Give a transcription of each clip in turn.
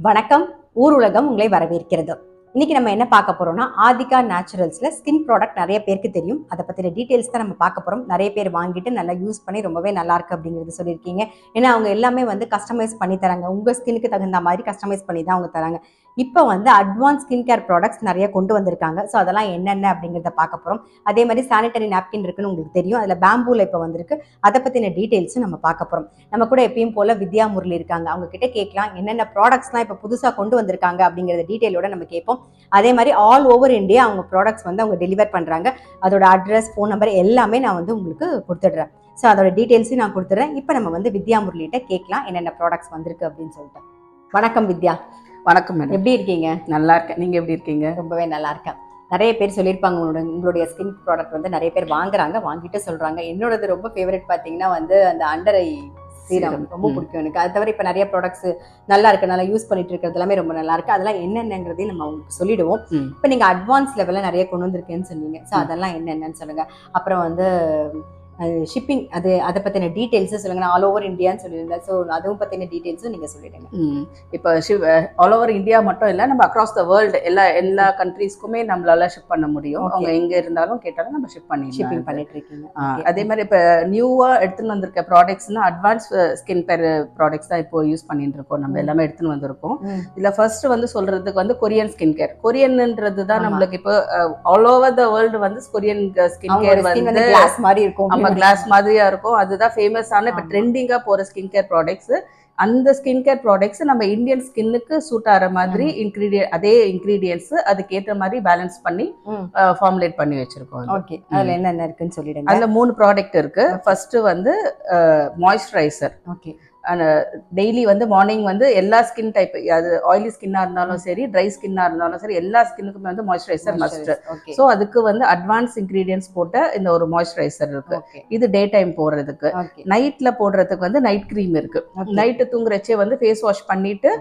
வணக்கம். ஊர் உலகம் உங்களை வரவேற்கிறது. இன்னைக்கு நம்ம என்ன பார்க்க போறோம்னா, ஆதிகா நேச்சுரல்ஸ்ல ஸ்கின் ப்ராடக்ட் நிறைய பேருக்கு தெரியும். அதை பத்தின டீடைல்ஸ் தான் நம்ம பார்க்க போறோம். நிறைய பேர் வாங்கிட்டு நல்லா யூஸ் பண்ணி ரொம்பவே நல்லா இருக்கு அப்படிங்கிறது சொல்லியிருக்கீங்க. ஏன்னா அவங்க எல்லாமே கஸ்டமைஸ் பண்ணி தராங்க. உங்க ஸ்கின்னுக்கு தகுந்த மாதிரி கஸ்டமைஸ் பண்ணி தான் அவங்க தராங்க. இப்போ அட்வான்ஸ் ஸ்கின் கேர் ப்ராடக்ட்ஸ் நிறைய கொண்டு வந்திருக்காங்க. ஸோ அதெல்லாம் என்னென்ன அப்படிங்கிறத பார்க்க போறோம். அதே மாதிரி சானிட்டரி நாப்கின் இருக்குன்னு உங்களுக்கு தெரியும். அதில் பேம்பூல இப்போ வந்திருக்கு. அதை பத்தின டீடைல்ஸும் நம்ம பார்க்க போறோம். நம்ம கூட எப்பயும் போல வித்யா முரளி இருக்காங்க. அவங்க கிட்ட கேட்கலாம் என்னென்ன ப்ராடக்ட்ஸ்லாம் இப்போ புதுசாக கொண்டு வந்திருக்காங்க அப்படிங்கிறத டீடைலோட நம்ம கேட்போம். அதே மாதிரி ஆல் ஓவர் இந்தியா அவங்க ப்ராடக்ட்ஸ் அவங்க டெலிவர் பண்றாங்க. அதோட அட்ரஸ், ஃபோன் நம்பர் எல்லாமே நான் உங்களுக்கு கொடுத்துடுறேன். ஸோ அதோட டீடைல்ஸையும் நான் கொடுத்துட்றேன். இப்போ நம்ம வித்யா முரளிகிட்ட கேட்கலாம் என்னென்ன ப்ராடக்ட்ஸ் வந்திருக்கு அப்படின்னு சொல்லிட்டு. வணக்கம் வித்யா. வணக்கம் மேடம். எப்படி இருக்கீங்க? நல்லா இருக்கேன். நீங்க எப்படி இருக்கீங்க? ரொம்பவே நல்லா இருக்கேன். நிறைய பேர் சொல்லியிருப்பாங்க உங்களுடைய ஸ்கின் ப்ராடக்ட் நிறைய பேர் வாங்கிட்டு சொல்றாங்க. என்னோடது ரொம்ப ஃபேவரட் பார்த்தீங்கன்னா அந்த அண்டர் ஐ சீரம் ரொம்ப பிடிக்கும் எனக்கு. அது தவிர இப்போ நிறைய ப்ராடக்ட்ஸ் நல்லா இருக்கு, நல்லா யூஸ் பண்ணிட்டு இருக்கிறது எல்லாமே ரொம்ப நல்லா இருக்கு. அதெல்லாம் என்னென்னங்கிறதையும் நம்ம உங்களுக்கு சொல்லிடுவோம். இப்போ நீங்க அட்வான்ஸ் லெவலில் நிறைய கொண்டு வந்திருக்கேன்னு சொன்னீங்க. ஸோ அதெல்லாம் என்னென்னு சொல்லுங்க. அப்புறம் ஷிப்பிங் அதை பற்றின டீட்டெயில்ஸும் சொல்லுங்க. நான் ஆல் ஓவர் இந்தியான்னு சொல்லியிருந்தேன். ஸோ அதுவும் பற்றின டீட்டெயில்ஸும் நீங்கள் சொல்லிடுங்க. இப்போ ஆல் ஓவர் இந்தியா மட்டும் இல்லை, நம்ம அக்ராஸ் த வேர்ல்டு எல்லா கண்ட்ரீஸ்க்குமே நம்மளால ஷிப் பண்ண முடியும். அவங்க எங்கே இருந்தாலும் கேட்டாலும் நம்ம ஷிப்பிங் பண்ணிட்டு இருக்கீங்க. அதே மாதிரி இப்போ நியூவாக எடுத்துன்னு வந்திருக்க ப்ராடக்ட்ஸ்னா அட்வான்ஸ் ஸ்கின் கேர் ப்ராடக்ட்ஸ் தான் இப்போ யூஸ் பண்ணிட்டு இருக்கோம். நம்ம எல்லாமே எடுத்துன்னு வந்திருக்கோம். இதில் ஃபர்ஸ்ட் சொல்றதுக்கு கொரியன் ஸ்கின் கேர். கொரியன்ன்றது தான் நம்மளுக்கு இப்போ all over the world Korean skin care glass மாதிரி இருக்கும், கிளாஸ் மாதிரியா இருக்கும். அதுதான் ஃபேமஸான இப்ப ட்ரெண்டிங்கா போற ஸ்கின் கேர் ப்ராடக்ட்ஸ். அந்த ஸ்கின் கேர் ப்ராடக்ட்ஸ் நம்ம இந்தியன் ஸ்கின்னுக்கு சூட் ஆகிற மாதிரி அதே இன்கிரீடியன்ஸ் அதுக்கேற்ற மாதிரி பேலன்ஸ் பண்ணி ஃபார்முலேட் பண்ணி வச்சிருக்கோம். ஓகே, அதுல என்னென்ன இருக்குன்னு சொல்லிடுங்க. அதுல 3 ப்ராடக்ட் இருக்கு. First moisturiser. Okay, daily morning எல்லா ஸ்கின் டைப், அது ஆயிலி ஸ்கின்னா இருந்தாலும் சரி, ட்ரை ஸ்கின்னா இருந்தாலும் சரி, எல்லா ஸ்கின்னுக்குமே மாய்ஸ்சரைசர் மஸ்ட். ஸோ அதுக்கு அட்வான்ஸ் இன்கிரீடியன்ஸ் போட்ட இந்த ஒரு மாய்ஸ்சரைசர் இருக்கு. இது டே டைம் போடுறதுக்கு. நைட்ல போடுறதுக்கு நைட் கிரீம் இருக்கு. நைட்டு தூங்குறச்சே ஃபேஸ் வாஷ் பண்ணிட்டு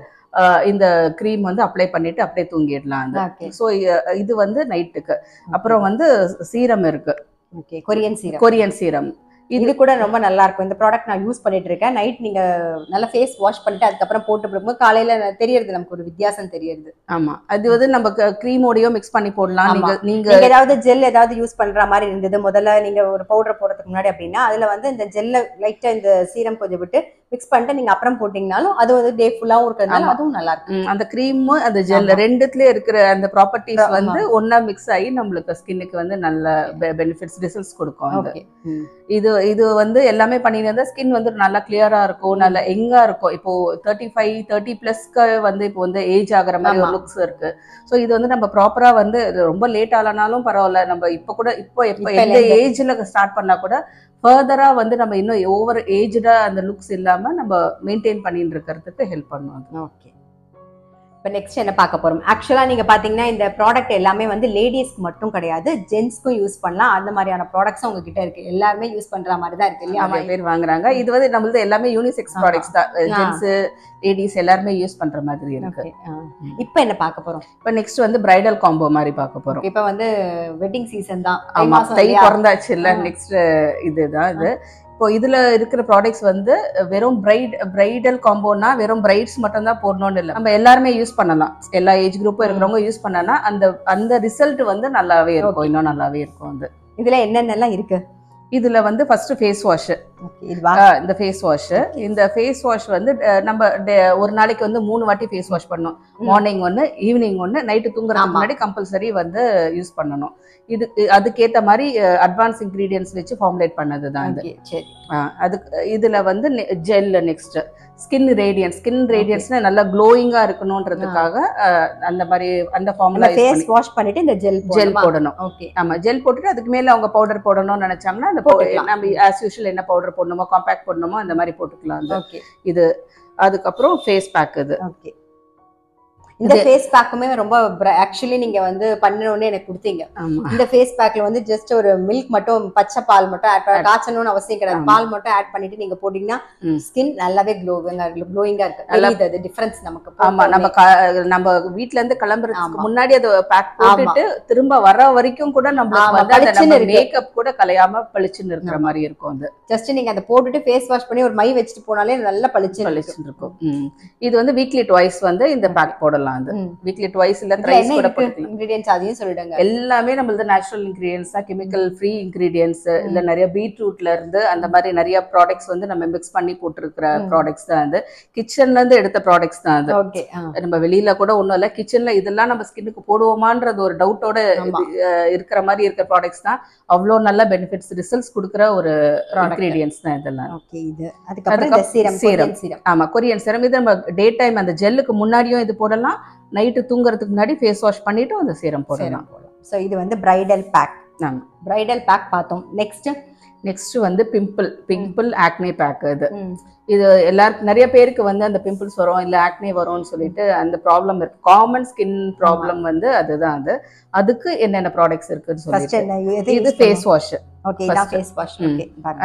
இந்த கிரீம் அப்ளை பண்ணிட்டு அப்படியே தூங்கிடலாம். ஸோ இது நைட்டுக்கு. அப்புறம் சீரம் இருக்கு. Korean serum. இது கூட ரொம்ப நல்லா இருக்கும். இந்த ப்ராடக்ட் நான் யூஸ் பண்ணிட்டு இருக்கேன். நைட் நீங்க நல்லா ஃபேஸ் வாஷ் பண்ணிட்டு அதுக்கப்புறம் போட்டு போடும்போது காலையில தெரியுது, நமக்கு ஒரு வித்தியாசம் தெரியுது. ஆமா, அது நம்ம கிரீமோடயும் மிக்ஸ் பண்ணி போடலாம். நீங்க ஏதாவது ஜெல் ஏதாவது யூஸ் பண்ற மாதிரி இருந்தது முதல்ல, நீங்க ஒரு பவுடர் போடுறதுக்கு முன்னாடி அப்படின்னா அதுல இந்த ஜெல்ல லைட்டா இந்த சீரம் கொஞ்சம் விட்டு மிக்ஸ் பண்ணிட்டு நீங்க அப்புறம் போட்டீங்கனாலும் அது டே ஃபுல்லாவும் இருக்கிறதுனால அதுவும் நல்லா இருக்கும். அந்த கிரீம் அந்த ஜெல் ரெண்டுத்துலயே இருக்கிற அந்த ப்ராப்பர்ட்டிஸ் ஒன்னா மிக்ஸ் ஆகி நம்மளுக்கு ஸ்கின்னுக்கு நல்ல பெனிஃபிட்ஸ், ரிசல்ட்ஸ் கொடுக்கும். இது எல்லாமே பண்ணிட்டு ஸ்கின் நல்லா கிளியரா இருக்கும், நல்லா எங்கா இருக்கும். இப்போ 35, 30+ இப்போ ஏஜ் ஆகுற மாதிரி ஒரு லுக்ஸ் இருக்கு. ஸோ இது நம்ம ப்ராப்பரா ரொம்ப லேட் ஆனாலும் பரவாயில்ல, நம்ம இப்போ எந்த ஏஜ்ல ஸ்டார்ட் பண்ணா கூட ஃபர்தரா நம்ம இன்னும் ஓவர் ஏஜ்டா அந்த லுக்ஸ் இல்லாம நம்ம மெயின்டைன் பண்ணிட்டு இருக்கிறதுக்கு ஹெல்ப் பண்ணுவோம். ஓகே, இப்போ நெக்ஸ்ட் என்ன பார்க்க போறோம். ஆக்சுவலா நீங்க பாத்தீங்கன்னா இந்த ப்ராடக்ட் எல்லாமே லேடிஸ்க்கு மட்டும் கிடையாது, ஜென்ஸ்க்கும் யூஸ் பண்ணலாம். அந்த மாதிரியான ப்ராடக்ட்ஸ் உங்ககிட்ட இருக்கு. எல்லாருமே யூஸ் பண்ற மாதிரி தான் இருக்கு இல்லையா? நிறைய பேர் வாங்குறாங்க. இது நம்மளது எல்லாமே யூனிசெக்ஸ் ப்ராடக்ட்ஸ் தான். ஜென்ஸ், லேடிஸ் எல்லாருமே யூஸ் பண்ற மாதிரி இருக்கு. இப்போ என்ன பார்க்க போறோம். இப்போ நெக்ஸ்ட் பிரைடல் காம்போ மாதிரி பார்க்க போறோம். இப்போ வெட்டிங் சீசன் தான். ஆமா, தை பிறந்தாச்சு இல்ல. நெக்ஸ்ட் இதுதான் இது. இப்போ இதுல இருக்கிற ப்ராடக்ட்ஸ் வெறும் பிரைடல் காம்போனா வெறும் பிரைட்ஸ் மட்டும் தான் போடணும்னு இல்லை, நம்ம எல்லாருமே யூஸ் பண்ணலாம். எல்லா ஏஜ் குரூப்பும் இருக்கிறவங்க யூஸ் பண்ணனா அந்த ரிசல்ட் நல்லாவே இருக்கும், இன்னும் நல்லாவே இருக்கும். இதுல என்னென்னலாம் இருக்கு. இதுல ஃபர்ஸ்ட் ஃபேஸ் வாஷ். இந்த ஃபேஸ் வாஷ் நம்ம ஒரு நாளைக்கு 3 வாட்டி ஃபேஸ் வாஷ் பண்ணணும். மார்னிங் 1, ஈவினிங் 1, நைட்டு தூங்குறதுக்கு முன்னாடி கம்பல்சரி யூஸ் பண்ணணும். இது அதுக்கேற்ற மாதிரி அட்வான்ஸ் இன்கிரீடியன்ஸ் வச்சு ஃபார்முலேட் பண்ணதுதான் இது. அதுக்கு இதுல ஜெல். நெக்ஸ்ட் ஸ்கின் ரேடியன்ஸ்னா நல்லா க்ளோயிங்கா இருக்கணும்ன்றதுக்காக அந்த மாதிரி அந்த ஃபார்முலா ஃபேஸ் வாஷ் பண்ணிட்டு இந்த ஜெல் போடணும். ஓகே, ஆமா, ஜெல் போட்டுட்டு அதுக்கு மேல அவங்க பவுடர் போடணும்னு நினைச்சாங்கன்னா நம்ம ஆஸ் யூஷுவல் என்ன பவுடர் போடணுமோ, காம்பாக்ட் போடணுமோ அந்த மாதிரி போட்டுக்கலாம். இது அதுக்கப்புறம் ஃபேஸ் பேக். இது இந்த ஃபேஸ் பேக்குமே ரொம்ப ஆக்சுவலி நீங்க வந்து பண்ணணும்னு எனக்கு கொடுத்தீங்க. இந்த ஃபேஸ் பேக்ல வந்து ஜஸ்ட் ஒரு மில்க் மட்டும், பச்சை பால் மட்டும் ஆட் பண்ண, காய்ச்சணும்னு அவசியம் கிடையாது. பால் மட்டும் ஆட் பண்ணிட்டு நீங்க போட்டீங்கன்னா ஸ்கின் நல்லாவே க்ளோயிங்கா இருக்கு. அது டிஃபரன்ஸ் நமக்கு. ஆமா, நம்ம வீட்ல இருந்து கிளம்புறதுக்கு முன்னாடி அது பேக் போட்டுட்டு திரும்ப வர வரைக்கும் கூட நம்மளுக்கு வந்து மேக்கப் கூட கலையாம பளிச்சுன்னு இருக்கிற மாதிரி இருக்கும். அது ஜஸ்ட் நீங்க அதை போட்டுட்டு ஃபேஸ் வாஷ் பண்ணி ஒரு மை வச்சுட்டு போனாலே நல்லா பளிச்சுன்னு இருக்கும். இது வந்து வீக்லி ட்வைஸ் வந்து இந்த பேக் போடலாம். அது வீக்லி ட்வைஸ் இல்ல த்ரைஸ் கூட போடலாம். இன்கிரிடியன்ட்ஸ் அதையும் சொல்லிடுங்க. எல்லாமே நம்மளது நேச்சுரல் இன்கிரிடியன்ட்ஸ் தான், கெமிக்கல் ஃப்ரீ இன்கிரிடியன்ட்ஸ். இல்ல நிறைய பீட்ரூட்ல இருந்து அந்த மாதிரி நிறைய ப்ராடக்ட்ஸ் வந்து நம்ம மிக்ஸ் பண்ணி போட்டுருக்கிற ப்ராடக்ட்ஸ் தான். அது கிச்சன்ல இருந்து எடுத்த ப்ராடக்ட்ஸ் தான். அது நம்ம வெளியில கூட ஒண்ணும் இல்ல, கிச்சன்ல இதெல்லாம் நம்ம ஸ்கின்னுக்கு போடுவோமான்றது ஒரு டவுட்டோட இருக்கிற மாதிரி இருக்கிற ப்ராடக்ட்ஸ் தான். அவ்வளவு நல்ல பெனிஃபிட்ஸ் ரிசல்ட்ஸ் கொடுக்குற ஒரு இன்கிரிடியன்ட்ஸ் தான் இதெல்லாம். அதுக்கப்புறம் சீரம். ஆமா, கொரியன் சீரம். இது நம்ம டே டைம் அந்த ஜெல்லுக்கு முன்னாடியும் இது போடலாம், நைட்டு தூங்குறதுக்கு முன்னாடி ஃபேஸ் வாஷ் பண்ணிட்டு அந்த சீரம் போடலாம். ஸோ இது வந்து பிரைடல் பேக். பிரைடல் பேக் பார்த்தோம். நெக்ஸ்ட் வந்து பிம்பிள் ஆக்னே பேக். இது எல்லாருக்கும் நிறைய பேருக்கு வந்து அந்த பிம்பிள்ஸ் வரும், இல்ல ஆக்னே வரும்னு சொல்லிட்டு அந்த ப்ராப்ளம் இருக்கு. காமன் ஸ்கின் ப்ராப்ளம் வந்து அதுதான். அதுக்கு என்னென்ன ப்ராடக்ட்ஸ் இருக்குன்னு சொல்லிட்டு இது face wash.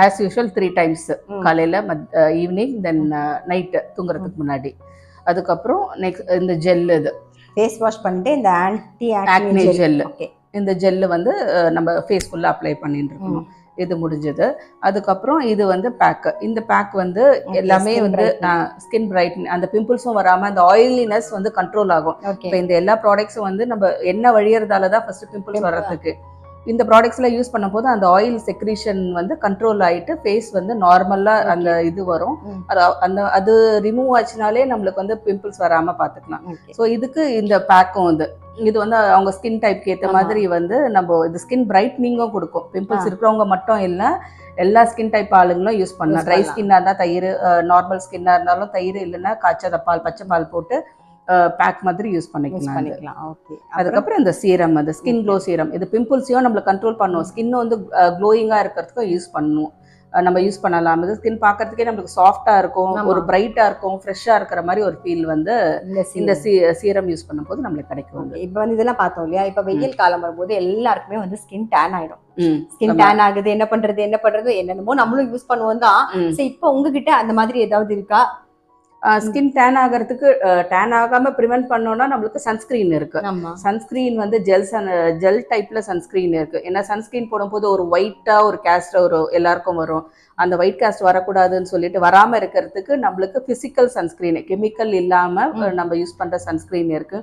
As usual 3 times, காலையில, ஈவினிங், தென் நைட் தூங்குறதுக்கு முன்னாடி. அதுக்கப்புறம் நெக்ஸ்ட் இந்த ஜெல், இது ஃபேஸ் வாஷ் பண்ணிட்டு இந்த ஆன்டி ஆக்னே ஜெல். இந்த ஜெல் வந்து நம்ம ஃபேஸ் ஃபுல்லா அப்ளை பண்ணிட்டு இருக்கணும். இது முடிஞ்சது. அதுக்கப்புறம் இது வந்து பேக். இந்த பேக் வந்து எல்லாமே வந்து ஸ்கின் பிரைட்னிங், அந்த பிம்பிள்ஸும் வராம அந்த ஆயிலினஸ் வந்து கண்ட்ரோல் ஆகும். இப்போ இந்த எல்லா ப்ராடக்ட்ஸும் வந்து நம்ம எண்ணெய் வழியறதால தான் ஃபர்ஸ்ட் பிம்பிள்ஸ் வர்றதுக்கு. இந்த ப்ராடக்ட்ஸ்ல யூஸ் பண்ணும்போது அந்த ஆயில் செக்ரீஷன் வந்து கண்ட்ரோல் ஆயிட்டு ஃபேஸ் வந்து நார்மலா அந்த இது வரும். அது ரிமூவ் ஆச்சுனாலே நம்மளுக்கு வந்து பிம்பிள்ஸ் வராம பாத்துக்கலாம். ஸோ இதுக்கு இந்த பேக்கும் இது வந்து அவங்க ஸ்கின் டைப்க்கு ஏற்ற மாதிரி வந்து நம்ம இது ஸ்கின் பிரைட்னிங்கும் கொடுக்கும். பிம்பிள்ஸ் இருக்கிறவங்க மட்டும் இல்லை, எல்லா ஸ்கின் டைப் ஆளுங்களும் யூஸ் பண்ணலாம். ட்ரை ஸ்கின்னா இருந்தால் தயிர், நார்மல் ஸ்கின்னா இருந்தாலும் தயிர், இல்லைன்னா காய்ச்சத பால், பச்சை பால் போட்டு பேக் மாதிரி யூஸ் பண்ணிக்கலாம். அதுக்கப்புறம் இந்த சீரம், அது ஸ்கின் க்ளோ சீரம். இது பிம்பிள்ஸையும் நம்மள கண்ட்ரோல் பண்ணுவோம், ஸ்கின் வந்து க்ளோயிங்கா இருக்கிறதுக்கும் யூஸ் பண்ணுவோம். நம்ம யூஸ் பண்ணலாம். இது ஸ்கின் பார்க்கறதுக்கே நம்மளுக்கு சாஃப்டா இருக்கும், ஒரு பிரைட்டா இருக்கும், ஃப்ரெஷ்ஷா இருக்கிற மாதிரி ஒரு ஃபீல் வந்து இந்த சீரம் யூஸ் பண்ணும்போது நம்மளுக்கு கிடைக்கும். இப்போ வந்து இதெல்லாம் பார்த்தோம் இல்லையா, இப்போ வெயில் காலம் வரும்போது எல்லாருக்குமே வந்து ஸ்கின் டேன் ஆயிடும். ஸ்கின் டேன் ஆகுது, என்ன பண்றது என்னென்னமோ நம்மளும் யூஸ் பண்ணுவோம் தான். இப்போ உங்ககிட்ட அந்த மாதிரி ஏதாவது இருக்கா? ஸ்கின் டேன் ஆகிறதுக்கு, டேன் ஆகாம ப்ரிவென்ட் பண்ணோம்னா நம்மளுக்கு சன்ஸ்கிரீன் இருக்கு. சன்ஸ்கிரீன் வந்து ஜெல் டைப்ல சன்ஸ்கிரீன் இருக்கு. ஏன்னா சன்ஸ்கிரீன் போடும்போது ஒரு ஒயிட்டா ஒரு கேஸ்ட் ஒரு எல்லாருக்கும் வரும். அந்த ஒயிட் காஸ்ட் வரக்கூடாதுன்னு சொல்லிட்டு வராம இருக்கிறதுக்கு நம்மளுக்கு பிசிக்கல் சன்ஸ்கிரீன், கெமிக்கல் இல்லாம நம்ம யூஸ் பண்ற சன்ஸ்கிரீன் இருக்கு.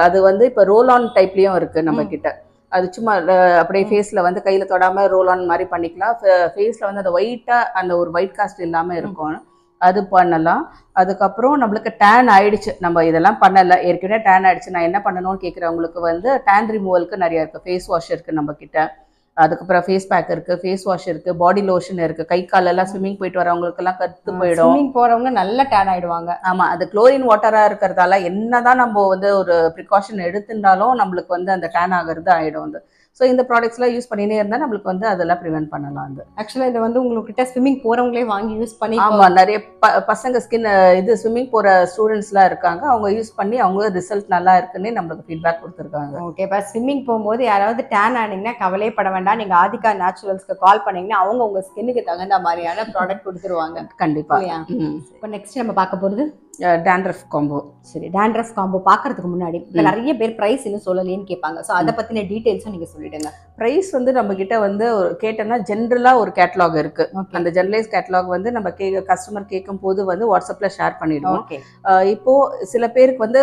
அது வந்து இப்போ ரோல் ஆன் டைப்லயும் இருக்கு நம்ம கிட்ட. அது சும்மா அப்படியே ஃபேஸ்ல வந்து கையில தொடாம ரோல் ஆன் மாதிரி பண்ணிக்கலாம். ஃபேஸ்ல வந்து அந்த ஒயிட்டா அந்த ஒரு ஒயிட் காஸ்ட் இல்லாம இருக்கும், அது பண்ணலாம். அதுக்கப்புறம் நம்மளுக்கு டேன் ஆயிடுச்சு, நம்ம இதெல்லாம் பண்ணல, ஏற்கனவே டேன் ஆயிடுச்சு, நான் என்ன பண்ணணும்னு கேட்குறவங்களுக்கு வந்து டேன் ரிமூவலுக்கு நிறைய இருக்கு. ஃபேஸ் வாஷ் இருக்கு நம்ம கிட்ட, அதுக்கப்புறம் ஃபேஸ் பேக் இருக்கு, ஃபேஸ் வாஷ் இருக்கு, பாடி லோஷன் இருக்கு. கை கால் எல்லாம் ஸ்விம்மிங் போயிட்டு வரவங்களுக்கு எல்லாம் கத்து போயிடும். ஸ்விம்மிங் போறவங்க நல்லா டேன் ஆயிடுவாங்க. ஆமா, அது குளோரின் வாட்டரா இருக்கிறதால என்னதான் நம்ம வந்து ஒரு ப்ரிகாஷன் எடுத்துட்டாலும் நம்மளுக்கு வந்து அந்த டேன் ஆகிறது ஆயிடும். ஸோ இந்த ப்ராடக்ட்ஸ்லாம் யூஸ் பண்ணினே இருந்தால் நம்மளுக்கு வந்து அதெல்லாம் ப்ரிவென்ட் பண்ணலாம். ஆக்சுவலாக இதை வந்து உங்ககிட்ட ஸ்விம்மிங் போகிறவங்களே வாங்கி யூஸ் பண்ணி, ஆமாம், நிறைய பசங்க ஸ்கின் இது ஸ்விம்மிங் போகிற ஸ்டூடெண்ட்ஸ்லாம் இருக்காங்க, அவங்க யூஸ் பண்ணி அவங்க ரிசல்ட் நல்லா இருக்குன்னு நம்மளுக்கு ஃபீட்பேக் கொடுத்துருக்காங்க. ஓகே, இப்போ ஸ்விம்மிங் போகும்போது யாராவது டேன் ஆனீங்கன்னா கவலைப்பட வேண்டாம், நீங்கள் ஆதிகா நேச்சுரல்ஸ்க்கு கால் பண்ணீங்கன்னா அவங்க உங்கள் ஸ்கின்னுக்கு தகுந்த மாதிரியான ப்ராடக்ட் கொடுத்துருவாங்க. கண்டிப்பாக. இப்போ நெக்ஸ்ட் நம்ம பார்க்க போகிறது டேண்ட்ரஃப் காம்போ. சரி, டேண்ட்ரஃப் காம்போ பார்க்கறதுக்கு முன்னாடி நிறைய பேர் பிரைஸ் இன்னும் சொல்லலேன்னு கேட்பாங்க. ஸோ அதை பற்றின டீட்டெயில்ஸும் நீங்கள் சொல்லிடுங்க. ப்ரைஸ் வந்து நம்ம கிட்ட வந்து கேட்டோம்னா ஜென்ரலாக ஒரு கேட்டலாக் இருக்கு. அந்த ஜெனரலைஸ் கேட்டலாக் வந்து நம்ம கஸ்டமர் கேட்கும் போது வந்து வாட்ஸ்அப்ல ஷேர் பண்ணிடுவோம். இப்போ சில பேருக்கு வந்து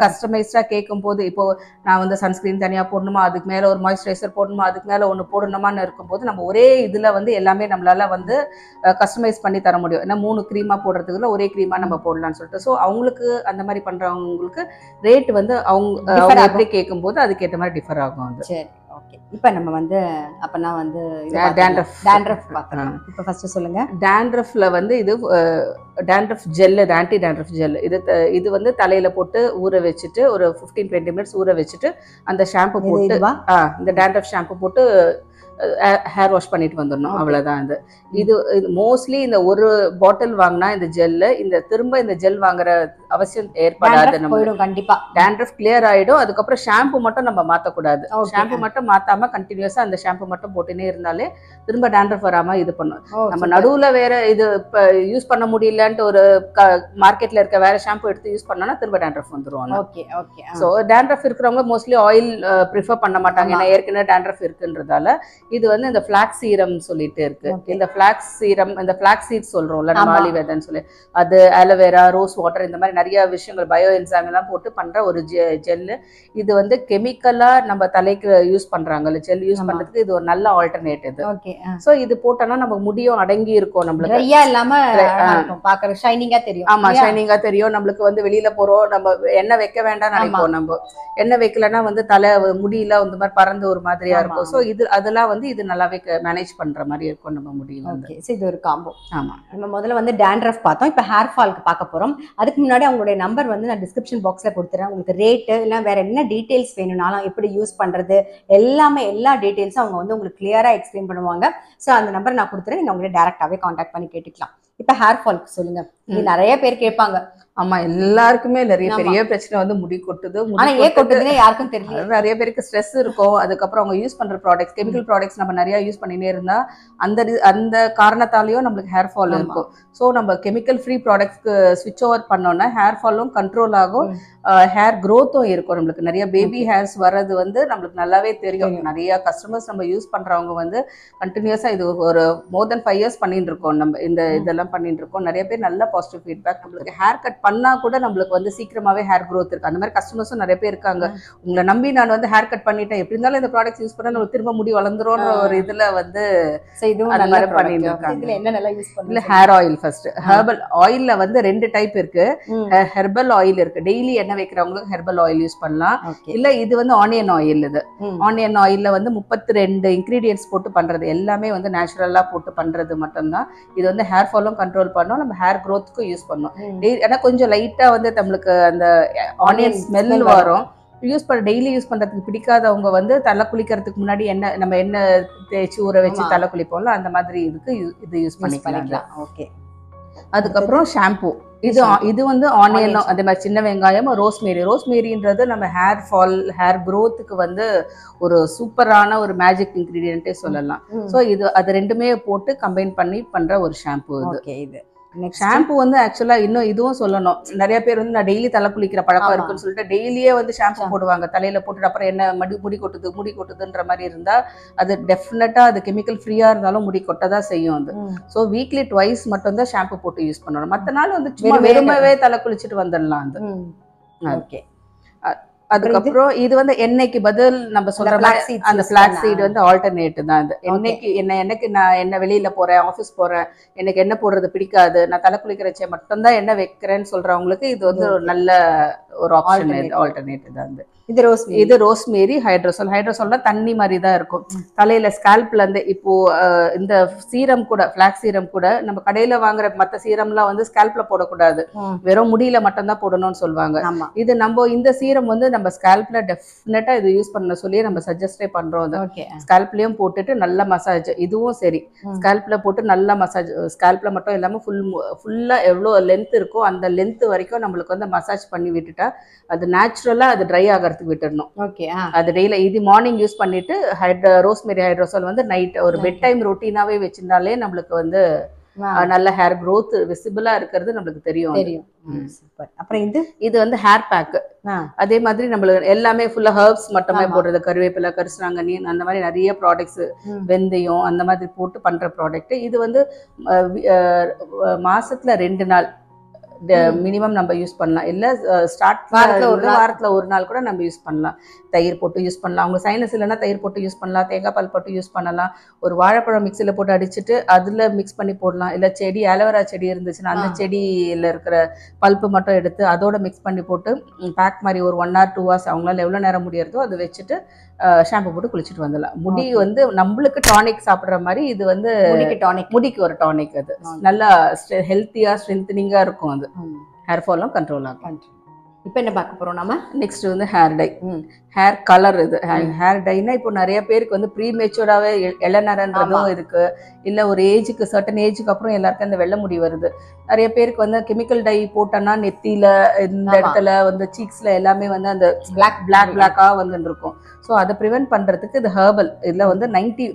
கஸ்டமைஸ்டா கேட்கும் போது, இப்போ நான் வந்து சன்ஸ்கிரீன் தனியா போடணுமா, அதுக்கு மேல ஒரு மாய்ஸ்சரைசர் போடணுமா, அதுக்கு மேல ஒன்று போடணுமான்னு இருக்கும்போது நம்ம ஒரே இதுல வந்து எல்லாமே நம்மளால வந்து கஸ்டமைஸ் பண்ணி தர முடியும். ஏன்னா 3 க்ரீமா போடுறதுக்குள்ள ஒரே க்ரீமா நம்ம போடலாம்னு சொல்லிட்டு. ஸோ அவங்களுக்கு அந்த மாதிரி பண்றவங்களுக்கு ரேட் வந்து அவங்க எப்படி கேட்கும் போது அதுக்கேற்ற மாதிரி டிஃபர் ஆகும். அது சரி, ஓகே. இப்போ நம்ம வந்து அப்பனா வந்து டேண்ட்ரஃப் பார்க்கலாம். இப்போ ஃபர்ஸ்ட் சொல்லுங்க. டேண்ட்ரஃப்ல வந்து இது dandruff gel, anti dandruff gel. இது வந்து தலையில போட்டு ஊற வச்சுட்டு ஒரு 15-20 மினிட்ஸ் ஊற வச்சுட்டு அந்த ஷாம்பு போட்டு இந்த டேண்ட்ரஃப் ஷாம்பு போட்டு ஹேர் வாஷ் பண்ணிட்டு வந்துடணும், அவ்வளவுதான். இது மோஸ்ட்லி இந்த ஒரு பாட்டில் வாங்கினா இந்த ஜெல்லு, இந்த திரும்ப இந்த ஜெல் வாங்குற அவசியம் ஏற்படாது. நம்ம போய்டும் கண்டிப்பா dandruff clear ஆயிடும். அதுக்கப்புறம் ஷாம்பு மட்டும் நம்ம மாத்தக்கூடாது. ஷாம்பு மட்டும் மாத்தாம கண்டினியூஸா அந்த ஷாம்பு மட்டும் போட்டுனே இருந்தாலே திரும்ப dandruff வராம இது பண்ணும். நம்ம நடுவுல வேற இது யூஸ் பண்ண முடியலன்ட்டு ஒரு மார்க்கெட்ல இருக்க வேற ஷாம்பு எடுத்து யூஸ் பண்ணோம்னா திரும்ப dandruff வந்துரும். Okay okay. சோ dandruff இருக்கிறவங்க மோஸ்ட்லி ஆயில் ப்ரிஃபர் பண்ண மாட்டாங்க. ஏன்னா ஏற்கனவே dandruff இருக்குன்றதால இது வந்து இந்த ஃபிளாக்ஸ் சீரம் சொல்லிட்டு இருக்கு. இந்த ஃபிளாக்ஸ் சீரம், இந்த ஃபிளாக்ஸ் சீட்ஸ் சொல்றோம்ல நம்ம ஆலிவேதன்னு சொல்லி, அது ஆலோவேரா, ரோஸ் வாட்டர், இந்த மாதிரி நிறைய விஷயங்கள் பயோ என்சைம் எல்லாம் போட்டு பண்ற ஒரு ஜெல்லு. இது வந்து கெமிக்கலா நம்ம தலைக்கு யூஸ் பண்றாங்கல்ல, ஜெல் யூஸ் பண்றதுக்கு இது ஒரு நல்ல ஆல்டர்னேட் இது. சோ இது போட்டோம்னா நம்ம முடியும் அடங்கி இருக்கும், நம்மளுக்கு ட்ரையா இல்லாம பாக்குற ஷைனிங்கா தெரியும். ஆமா, ஷைனிங்கா தெரியும். நம்மளுக்கு வந்து வெளியில போறோம், நம்ம எண்ணெய் வைக்க வேண்டாம் நினைப்போம். நம்ம எண்ணெய் வைக்கலன்னா வந்து தலை முடியல இந்த மாதிரி பறந்து ஒரு மாதிரியா இருக்கும். சோ இது அதெல்லாம் வந்து இது நல்லாவே மேனேஜ் பண்ற மாதிரி இருக்கும் நம்ம முடியும். ஓகே, சோ இது ஒரு காம்போ. ஆமா, நம்ம முதல்ல வந்து dandruff பார்த்தோம். இப்போ ஹேர் ஃபால்க்கு பார்க்க போறோம். அதுக்கு முன்னாடி அவங்களுடைய நம்பர் வந்து நான் டிஸ்கிரிப்ஷன் பாக்ஸ்ல கொடுத்துறேன். உங்களுக்கு ரேட்டு இல்லை வேற என்ன டீடைல்ஸ் வேணும்னாலும் எப்படி யூஸ் பண்றது எல்லாமே எல்லா டீடைல்ஸும் அவங்க வந்து உங்களுக்கு கிளியரா எக்ஸ்பிளைன் பண்ணுவாங்க. ஸோ அந்த நம்பர் நான் கொடுத்துறேன், நீங்க அவங்களே டேரக்டாவே கான்டாக்ட் பண்ணி கேட்டுக்கலாம். இப்போ ஹேர் ஃபால்க்கு சொல்லுங்க. இது நிறைய பேர் கேட்பாங்க. ஆமா, எல்லாருக்குமே நிறைய பெரிய பிரச்சனை வந்து முடி கொட்டுது. ஆனா ஏன் கொட்டுதுன்னு யாருக்கும் தெரியல. நிறைய பேருக்கு ஸ்ட்ரெஸ் இருக்கும். அதுக்கப்புறம் அவங்க யூஸ் பண்ற ப்ராடக்ட்ஸ், கெமிக்கல் ப்ராடக்ட்ஸ் நம்ம நிறைய யூஸ் பண்ணினே இருந்தா அந்த காரணத்தாலேயும் நம்மளுக்கு ஹேர் ஃபால் இருக்கும். ஸோ நம்ம கெமிக்கல் ஃப்ரீ ப்ராடக்ட்ஸ்க்கு ஸ்விட்ச் ஓவர் பண்ணோம்னா ஹேர் ஃபாலும் கண்ட்ரோல் ஆகும், ஹேர் க்ரோத்தும் இருக்கும். நம்மளுக்கு நிறைய பேபி ஹேர்ஸ் வர்றது வந்து நம்மளுக்கு நல்லாவே தெரியும். நிறைய கஸ்டமர்ஸ் நம்ம யூஸ் பண்றவங்க வந்து கண்டினியூஸா இது ஒரு மோர் தென் 5 years பண்ணிட்டு இருக்கோம். நம்ம இந்த இதெல்லாம் பண்ணிட்டு இருக்கோம். நிறைய பேர் நல்ல பாசிட்டிவ் ஃபீட்பேக். நம்மளுக்கு ஹேர் கட் பண்ணா கூட நம்மளுக்கு வந்து சீக்கிரமாவே ஹேர் க்ரோத் இருக்கு. அந்த மாதிரி கஸ்டமர்ஸும் நிறைய பேர் இருக்காங்க. உங்களை நம்பி நான் வந்து ஹேர் கட் பண்ணிட்டேன், எப்படி இருந்தாலும் இந்த ப்ராடக்ட்ஸ் யூஸ் பண்ணா நம்ம திரும்ப முடி வளர்ந்துரும்ன்ற ஒரு இதுல வந்து அந்த மாதிரி பண்ணிட்டு இருக்காங்க. என்ன நல்லா யூஸ் பண்ணல. ஹேர் ஆயில் ஃபர்ஸ்ட், ஹெர்பல் ஆயில்ல வந்து 2 டைப் இருக்கு. ஹெர்பல் ஆயில் இருக்கு, டெய்லி எண்ணெய் வைக்கிறவங்களுக்கு ஹெர்பல் ஆயில் யூஸ் பண்ணலாம். இல்ல இது வந்து ஆனியன் ஆயில். இது ஆனியன் ஆயில்ல வந்து 32 இன்கிரீடியன்ட்ஸ் போட்டு பண்றது, எல்லாமே வந்து நேச்சுரலா போட்டு பண்றது மட்டும்தான். இது வந்து ஹேர் ஃபாலும் கண்ட்ரோல் பண்ணும், நம்ம ஹேர் க்ரோத்துக்கும் யூஸ் பண்ணும். ஏன்னா கொஞ்சம் லைட்டா வந்து நம்மளுக்கு அந்த ஆனியன் ஸ்மெல் வரும். டெய்லி யூஸ் பண்றதுக்கு பிடிக்காதவங்க வந்து தலை குளிக்கிறதுக்கு முன்னாடி நம்ம எண்ணெய் தேய்ச்சி ஊற வச்சு தலை குளிப்போம்ல, அந்த மாதிரி இதுக்கு இது யூஸ் பண்ணிக்கலாம். ஓகே. அதுக்கப்புறம் ஷாம்பு, இது வந்து ஆனியன், அதே மாதிரி சின்ன வெங்காயம், ரோஸ்மேரின்றது நம்ம ஹேர் ஃபால் ஹேர் க்ரோத்துக்கு வந்து ஒரு சூப்பரான ஒரு மேஜிக் இன்கிரீடியன்ட்டே சொல்லலாம். ஸோ அது ரெண்டுமே போட்டு கம்பைன் பண்ணி பண்ற ஒரு ஷாம்பு இது. ஷாம்பு வந்து ஆக்சுவலா இன்னும் இதுவும் சொல்லணும், நிறைய பேர் வந்து நான் டெய்லி தலை குளிக்கிற பழக்கம் இருக்குன்னு சொல்லிட்டு டெய்லியே வந்து ஷாம்பு போடுவாங்க தலையில போட்டுட்டு, அப்புறம் என்ன முடி கொட்டுதுன்ற மாதிரி இருந்தா அது டெஃபினட்டா அது கெமிக்கல் ஃப்ரீயா இருந்தாலும் முடி கொட்டதான் செய்யும் அது. ஸோ வீக்லி ட்வைஸ் மட்டும் தான் ஷாம்பு போட்டு யூஸ் பண்ணணும். மற்ற நாள் வந்து சும்மா வெறுமவே தலை குளிச்சுட்டு வந்துடலாம் அது. ஓகே. அதுக்கப்புறம் இது வந்து எண்ணெய்க்கு பதில் நம்ம சொல்ற அந்த ஃபிளாக்ஸ் சீட் வந்து ஆல்டர்னேட் தான். அது எனக்கு நான் என்ன வெளியில போறேன், ஆஃபீஸ் போறேன், எனக்கு எண்ணெய் போடுறது பிடிக்காது, நான் தலை குளிக்கிறச்சே மட்டும்தான் எண்ணெய் வைக்கிறேன்னு சொல்றவங்களுக்கு இது வந்து ஒரு நல்ல ஒரு ஆப்ஷன், ஆல்டர்னேட் தான். இது ரோஸ்மேரி ஹைட்ரோசோல்னா தண்ணி மாதிரி தான் இருக்கும். தலையில ஸ்கால்ப்ல இருந்து இப்போ இந்த சீரம் கூட, ஃபிளாக்ஸ் சீரம் கூட நம்ம கடையில வாங்குற மத்த சீரம்லாம் வந்து ஸ்கால்ப்ல போடக்கூடாது, வெறும் முடியில மட்டும் தான் போடணும்னு சொல்லுவாங்க. இது நம்ம இந்த சீரம் வந்து நம்ம ஸ்கால்ப்ல டெஃபினட்டா இது யூஸ் பண்ண சொல்லி நம்ம சஜஸ்டே பண்றோம். ஸ்கால்ப்லயும் போட்டுட்டு நல்ல மசாஜ், இதுவும் சரி ஸ்கால்ப்ல போட்டு நல்ல மசாஜ், ஸ்கால்ப்ல மட்டும் இல்லாம ஃபுல்லா எவ்வளவு லென்த் இருக்கோ அந்த லென்த் வரைக்கும் நம்மளுக்கு வந்து மசாஜ் பண்ணி விட்டுட்டா அது நேச்சுரலா அது ட்ரை ஆகிறதுக்கு விட்டுறணும். ஓகே. அது டெய்லி இது மார்னிங் யூஸ் பண்ணிட்டு ரோஸ்மேரி ஹைட்ரோசோல் வந்து நைட் ஒரு பெட் டைம் ரொட்டீனாவே வச்சிருந்தாலே நம்மளுக்கு வந்து நல்ல ஹேர் க்ரோத் விசிபிளா இருக்கிறது நம்மளுக்கு தெரியும். அப்புறம் இது வந்து ஹேர் பேக். அதே மாதிரி நம்மளுக்கு எல்லாமே ஃபுல்லா ஹெர்ப்ஸ் மட்டுமே போடுறது, கருவேப்பிலை, கரிசலாங்கண்ணி, அந்த மாதிரி நிறைய ப்ராடக்ட்ஸ், வெந்தயம் அந்த மாதிரி போட்டு பண்ற ப்ராடக்ட். இது வந்து மாசத்துல 2 நாள் மினிமம் நம்ம யூஸ் பண்ணலாம். இல்ல வாரத்துல ஒரு நாள் கூட நம்ம யூஸ் பண்ணலாம். தயிர் போட்டு யூஸ் பண்ணலாம். அவங்க சைனஸ் இல்லைன்னா தயிர் போட்டு யூஸ் பண்ணலாம், தேங்காய் பால் போட்டு யூஸ் பண்ணலாம். ஒரு வாழைப்பழம் மிக்சியில போட்டு அடிச்சுட்டு அதுல மிக்ஸ் பண்ணி போடலாம். இல்ல செடி ஆலோவேரா செடி இருந்துச்சுன்னா அந்த செடியில இருக்கிற பல்ப்பு மட்டும் எடுத்து அதோட மிக்ஸ் பண்ணி போட்டு பேக் மாதிரி ஒரு 1 or 2 hours அவங்களால எவ்வளவு நேரம் முடியறதோ அதை வச்சுட்டு ஷாம்பு போட்டு குளிச்சுட்டு வந்துடலாம். முடி வந்து நம்மளுக்கு டானிக் சாப்பிடுற மாதிரி இது வந்து முடிக்கு ஒரு டானிக். அது நல்லா ஹெல்த்தியா ஸ்ட்ரென்தனிங்கா இருக்கும். அது ஹேர் ஃபாலும் கண்ட்ரோல் ஆகும். இப்போ என்ன பார்க்க போறோம் நாம? நெக்ஸ்ட் வந்து ஹேர் டை, ஹேர் கலர். இது ஹேர் டைனா இப்போ நிறைய பேருக்கு வந்து ப்ரீ மெச்சூர்டாவே இளநரன்றதும் இருக்கு, இல்ல ஒரு ஏஜுக்கு சர்டன் ஏஜுக்கு அப்புறம் எல்லாருக்கும் அந்த வெள்ளை முடி வருது. நிறைய பேருக்கு வந்து கெமிக்கல் டை போட்டோன்னா நெத்தியில இந்த இடத்துல வந்து சீக்ஸ்ல எல்லாமே வந்து அந்த பிளாக்கா வந்து இருக்கும். ஸோ அதை ப்ரிவென்ட் பண்றதுக்கு இது ஹெர்பல். இதுல வந்து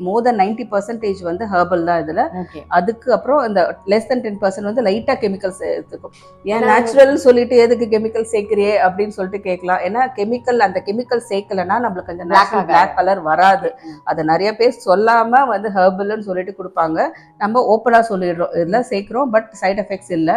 more than 90% வந்து ஹெர்பல் தான் இதுல. அதுக்கு அப்புறம் இந்த less than 10% வந்து லைட்டா கெமிக்கல்ஸ் எடுத்துக்கும். ஏன் நேச்சுரல் சொல்லிட்டு எதுக்கு கெமிக்கல் சேர்க்கிறியே அப்படின்னு சொல்லிட்டு கேட்கலாம். ஏன்னா அந்த கெமிக்கல் சேர்க்கலன்னா நம்மளுக்கு அந்த பிளாக் கலர் வராது. அதை நிறைய பேர் சொல்லாம வந்து ஹெர்பல்னு சொல்லிட்டு கொடுப்பாங்க. நம்ம ஓப்பனா சொல்லிடுறோம் இதுல சேர்க்கிறோம், பட் சைட் எஃபெக்ட்ஸ் இல்லை.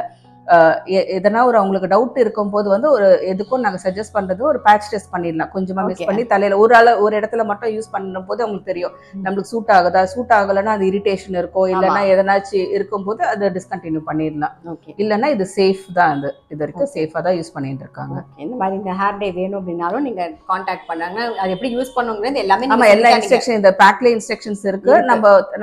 எதனா ஒரு அவங்களுக்கு டவுட் இருக்கும் போது வந்து ஒரு எதுக்கும் நாங்கள் சஜஸ்ட் பண்றது ஒரு பேட்ச் டெஸ்ட் பண்ணிடலாம். கொஞ்சமா மிக்ஸ் பண்ணி தலையில ஒரு இடத்துல மட்டும் யூஸ் பண்ணும் போது அவங்களுக்கு தெரியும் நம்மளுக்கு சூட் ஆகுதா. சூட் ஆகலைன்னா அது இரிட்டேஷன் இருக்கும், இல்லைன்னா எதனாச்சும் இருக்கும் போது அதை டிஸ்கண்டினியூ பண்ணிடலாம். இல்லைன்னா இது சேஃப் தான். இது வரைக்கும் சேஃபா தான் யூஸ் பண்ணிட்டு இருக்காங்க. இந்த மாதிரி இந்த ஹேர் டே வேணும் அப்படின்னாலும் நீங்க கான்டாக்ட் பண்ணாங்க. அது எப்படி யூஸ் பண்ணுங்கிறது எல்லாமே நம்ம எல்லா இன்ஸ்ட்ரக்ஷன் இந்த பேக்ல இன்ஸ்ட்ரக்ஷன்ஸ் இருக்கு.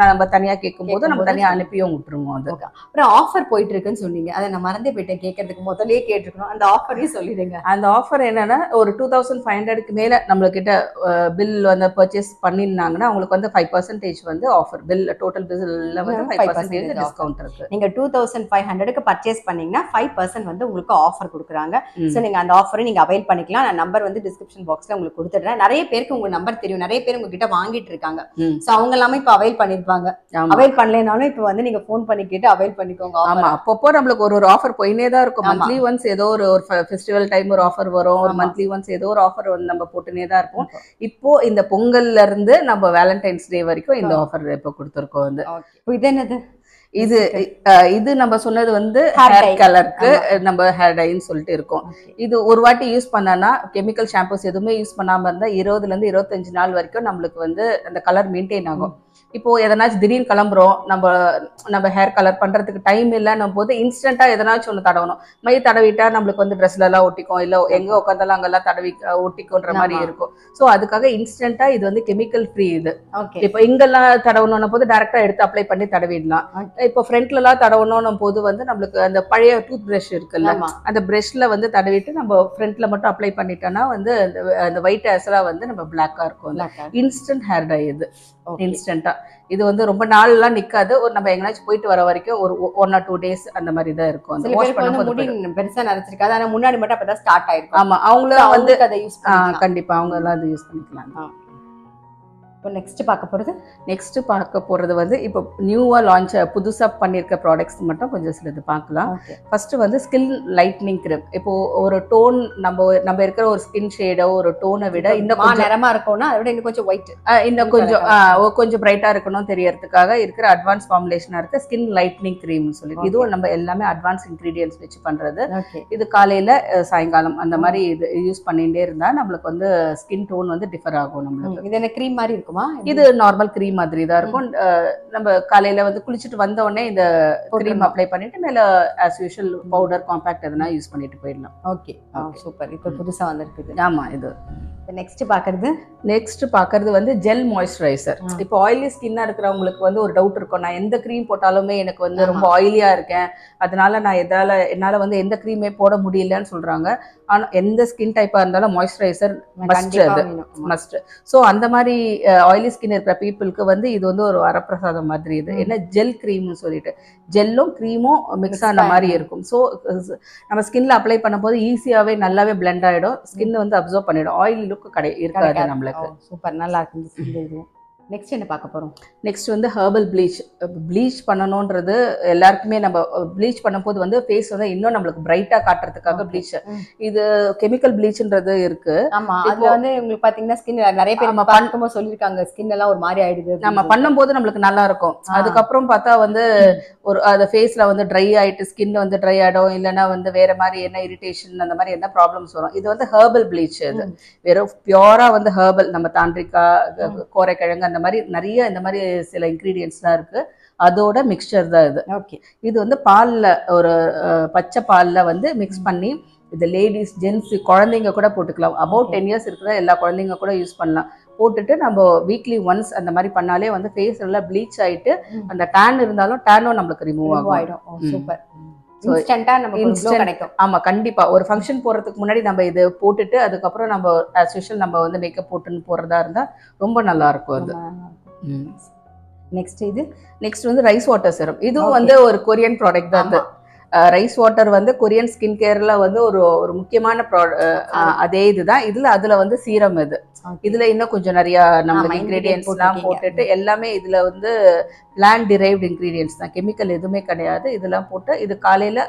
நம்ம தனியா கேட்கும் போது நம்ம தனியா அனுப்பியும் விட்டுருவோம். அது அப்புறம் ஆஃபர் போயிட்டு இருக்குன்னு சொன்னீங்க, அதை நம்ம மறந்தே போயிட்டேன் கேட்கறதுக்கு. முதல்லயே கேட்டிருக்கணும். அந்த ஆஃபரையும் சொல்லிடுங்க. அந்த ஆஃபர் என்னன்னா ஒரு 2500க்கு மேல நம்ம கிட்ட பில் வந்து பர்ச்சேஸ் பண்ணிருந்தாங்கன்னா அவங்களுக்கு வந்து 5% வந்து ஆஃபர். பில் டோட்டல் பில்ல வந்து 5% டிஸ்கவுண்ட் இருக்கு. நீங்க 2500க்கு பர்ச்சேஸ் பண்ணீங்கன்னா 5% வந்து உங்களுக்கு ஆஃபர் கொடுக்குறாங்க. சோ நீங்க அந்த ஆஃபரை நீங்க அவைல் பண்ணிக்கலாம். நான் நம்பர் வந்து டிஸ்கிரிப்ஷன் பாக்ஸ்ல உங்களுக்கு கொடுத்துடுறேன். நிறைய பேருக்கு உங்க நம்பர் தெரியும், நிறைய பேர் உங்ககிட்ட வாங்கிட்டு இருக்காங்க. சோ அவங்க எல்லாமே இப்ப அவைல் பண்ணிருப்பாங்க. அவைல் பண்ணலனாலும் இப்ப வந்து நீங்க போன் பண்ணி கேட்டு அவைல் பண்ணிக்கோங்க. ஆமா, அப்பப்போ நம்மளுக்கு ஒரு ஆஃபர் போயினே தான் இருக்கும். மந்த்லி ஒன்ஸ் ஏதோ ஒரு ஃபெஸ்டிவல் டைம் ஒரு ஆஃபர் வரும், ஒரு மந்த்லி ஒன்ஸ் ஏதோ ஒரு ஆஃபர் வந்து நம்ம போட்டுனே தான் இருப்போம். இப்போ இந்த பொங்கல்ல இருந்து நம்ம வேலண்டைன்ஸ் டே வரைக்கும் இந்த ஆஃபர் இப்போ கொடுத்துருக்கோம். வந்து இது என்னது? இது நம்ம சொன்னது வந்து ஹேர் கலருக்கு நம்ம ஹேர் டைன்னு சொல்லிட்டு இருக்கோம். இது ஒரு வாட்டி யூஸ் பண்ணனா கெமிக்கல் ஷாம்பூஸ் எதுவுமே யூஸ் பண்ணாம இருந்தா 20ல இருந்து 25 நாள் வரைக்கும் நம்மளுக்கு வந்து அந்த கலர் மெயின்டைன் ஆகும். இப்போ எதனாச்சும் திடீர்னு கிளம்புறோம், நம்ம ஹேர் கலர் பண்றதுக்கு டைம் இல்லைன்னும் போது இன்ஸ்டன்டா எதனாச்சும் ஒன்று தடவணும். மை தடவிட்டா நம்மளுக்கு வந்து ட்ரெஸ்ல எல்லாம் ஒட்டிக்கும், இல்ல எங்க உட்காந்தாலும் அங்கெல்லாம் தடவி ஒட்டிக்கும்ன்ற மாதிரி இருக்கும். ஸோ அதுக்காக இன்ஸ்டன்டா இது வந்து கெமிக்கல் ஃப்ரீ. இது இப்போ இங்கெல்லாம் தடவணும் போது டைரக்டா எடுத்து அப்ளை பண்ணி தடவிடலாம். இப்போ ஃப்ரண்ட்ல எல்லாம் தடவணும் போது வந்து நம்மளுக்கு அந்த பழைய டூத் பிரஷ் இருக்குல்ல, அந்த பிரஷ்ல வந்து தடவிட்டு நம்ம ஃப்ரண்ட்ல மட்டும் அப்ளை பண்ணிட்டோம்னா வந்து அந்த ஒயிட் ஹேர்ஸ்லாம் வந்து நம்ம பிளாக்கா இருக்கும். இன்ஸ்டன்ட் ஹேர் டை இது இன்ஸ்டன்டா. இது வந்து ரொம்ப நாள் எல்லாம் நிக்காது. ஒரு நம்ம எங்கனாச்சும் போயிட்டு வர வரைக்கும் ஒரு 1 or 2 days அந்த மாதிரி தான் இருக்கும். அந்த வாஷ் பண்ணும்போது முடி பெருசா நரைச்சிருக்காது, ஆனா முன்னாடி மட்டும் அப்பதான் ஸ்டார்ட் ஆயிருக்கும். ஆமா, அவங்களும் வந்து அதை யூஸ் பண்ணலாம். கண்டிப்பா அவங்க எல்லாம் அதை யூஸ் பண்ணிக்கலாம். நெக்ஸ்ட் பார்க்க போறது வந்து இப்போ நியூவா லான்ச் புதுசா பண்ணிருக்க ப்ராடக்ட்ஸ் மட்டும் கொஞ்சம் சிலது பார்க்கலாம். ஃபர்ஸ்ட் வந்து ஸ்கின் லைட்னிங் கிரீம். இப்போ ஒரு டோன் நம்ம இருக்கிற ஒரு ஸ்கின் ஷேடோ ஒரு டோனை விட இன்னும் கொஞ்சம் நிறமா இருக்கும்னா அதை விட இன்னும் கொஞ்சம் ஒயிட், இன்னும் கொஞ்சம் பிரைட்டா இருக்கணும் தெரியறதுக்காக இருக்கிற அட்வான்ஸ் ஃபார்முலேஷனா இருக்கு ஸ்கின் லைட்னிங் கிரீம் சொல்லி. இதுவும் நம்ம எல்லாமே அட்வான்ஸ் இன்கிரீடியன்ஸ் வச்சு பண்றது. இது காலையில சாயங்காலம் அந்த மாதிரி இது யூஸ் பண்ணிட்டே இருந்தா நம்மளுக்கு வந்து ஸ்கின் டோன் வந்து டிஃபர் ஆகும். நம்மளுக்கு இது என்ன கிரீம் மாதிரி இருக்கும்? இது நார்மல் கிரீம் மாதிரி தான் இருக்கும். நம்ம காலையில வந்து குளிச்சுட்டு வந்த உடனே இந்த கிரீம் அப்ளை பண்ணிட்டு மேல as usual பவுடர் காம்பாக்ட் எதனா யூஸ் பண்ணிட்டு போயிடலாம். Okay, super. இப்போ புதுசா வந்திருக்கு. ஆமா, இது நெக்ஸ்ட் பாக்குறது வந்து ஜெல் மாய்ஸ்சரைசர். இப்போ ஆயிலி ஸ்கின்னா இருக்கிறவங்களுக்கு வந்து ஒரு டவுட் இருக்கும், நான் எந்த கிரீம் போட்டாலுமே எனக்கு வந்து ரொம்ப ஆயிலியா இருக்கேன், அதனால நான் என்னால வந்து எந்த கிரீமே போட முடியலன்னு சொல்றாங்க. ஆனா எந்த ஸ்கின் டைப்பா இருந்தாலும் மாய்ஸ்சரைசர் மஸ்ட். ஸோ அந்த மாதிரி ஆயிலி ஸ்கின் இருக்கிற பீப்புளுக்கு வந்து இது வந்து ஒரு வரப்பிரசாதம் மாதிரி. இது என்ன ஜெல் கிரீம்னு சொல்லிட்டு ஜெல்லும் கிரீமும் மிக்ஸ் ஆன மாதிரி இருக்கும். ஸோ நம்ம ஸ்கின்ல அப்ளை பண்ணும் போது ஈஸியாவே நல்லாவே பிளெண்ட் ஆயிடும், ஸ்கின் வந்து அப்சர்வ் பண்ணிடும், ஆயில் லுக் இருக்காது நம்மளுக்கு. சூப்பர், நல்லா இருக்கு. நெக்ஸ்ட் என்ன பார்க்க போறோம்? நெக்ஸ்ட் வந்து ஹெர்பல் ப்ளீச் பண்ணணும்ன்றது எல்லாருக்குமே. நம்ம ப்ளீச் பண்ணும்போது வந்து ஃபேஸ் வந்து இன்னும் நம்மளுக்கு பிரைட்டா காட்டுறதுக்காக ப்ளீச். இது கெமிக்கல் ப்ளீச்ன்றது இருக்கு. ஆமா, அதுல வந்து உங்களுக்கு பாத்தீங்கன்னா ஸ்கின் நிறைய பேர் பார்க்கும்போது சொல்லிருக்காங்க ஸ்கின் எல்லாம் ஒரு மாதிரி ஆயிடுது. நம்ம பண்ணும்போது நம்மளுக்கு நல்லா இருக்கும், அதுக்கப்புறம் பார்த்தா வந்து ஒரு அந்த ஃபேஸ்ல வந்து ட்ரை ஆயிட்டு ஸ்கின் வந்து ட்ரை ஆயிடும், இல்லைன்னா வந்து வேற மாதிரி என்ன இரிட்டேஷன் அந்த மாதிரி என்ன ப்ராப்ளம்ஸ் வரும். இது வந்து ஹெர்பல் ப்ளீச். இது வெறும் பியூரா வந்து ஹெர்பல். நம்ம தாண்டிக்கா, கோரைக்கிழங்கு அந்த மாதிரி நிறைய இந்த மாதிரி சில இன்கிரீடியன்ஸ் தான் இருக்கு, அதோட மிக்சர் தான் இது. இது வந்து பால்ல ஒரு பச்சை பால்ல வந்து மிக்ஸ் பண்ணி இது லேடிஸ் ஜென்ஸ் குழந்தைங்க கூட போட்டுக்கலாம். அபவுட் 10 years இருக்கிற எல்லா குழந்தைங்க கூட யூஸ் பண்ணலாம். போட்டுட்டு நம்ம வீக்லி ஒன்ஸ் அந்த மாதிரி பண்ணாலே வந்து ஃபேஸ் எல்லாம் ப்ளீச் ஆயிட்டு அந்த டேன் இருந்தாலும் டேனும் நம்மளுக்கு ரிமூவ் ஆகும். சூப்பர். இன்ஸ்டன்ட்டா நமக்கு க்ளோ கிடைக்கும். ஆமா கண்டிப்பா ஒரு ஃபங்க்ஷன் போறதுக்கு முன்னாடி நம்ம இது போட்டுட்டு அதுக்கப்புறம் நம்ம as usual நம்ம வந்து மேக்கப் போட்டுன்னு போறதா இருந்தா ரொம்ப நல்லா இருக்கும் அது. நெக்ஸ்ட் வந்து ரைஸ் வாட்டர் செரம். இதுவும் வந்து ஒரு கொரியன் ப்ராடக்ட் தான். அது ரைஸ் வாட்டர் வந்து கொரியன் ஸ்கின் கேர்ல வந்து ஒரு முக்கியமான அதே இதுதான். அதுல வந்து சீரம் இதுல இன்னும் கொஞ்சம் நிறைய நம்ம இன்கிரீடியன்ஸ் எல்லாம் போட்டுட்டு எல்லாமே இதுல வந்து பிளான்ட் டிரைவ்ட் இன்கிரீடியன்ஸ் தான், கெமிக்கல் எதுவுமே கிடையாது. இதெல்லாம் போட்டு இது காலையில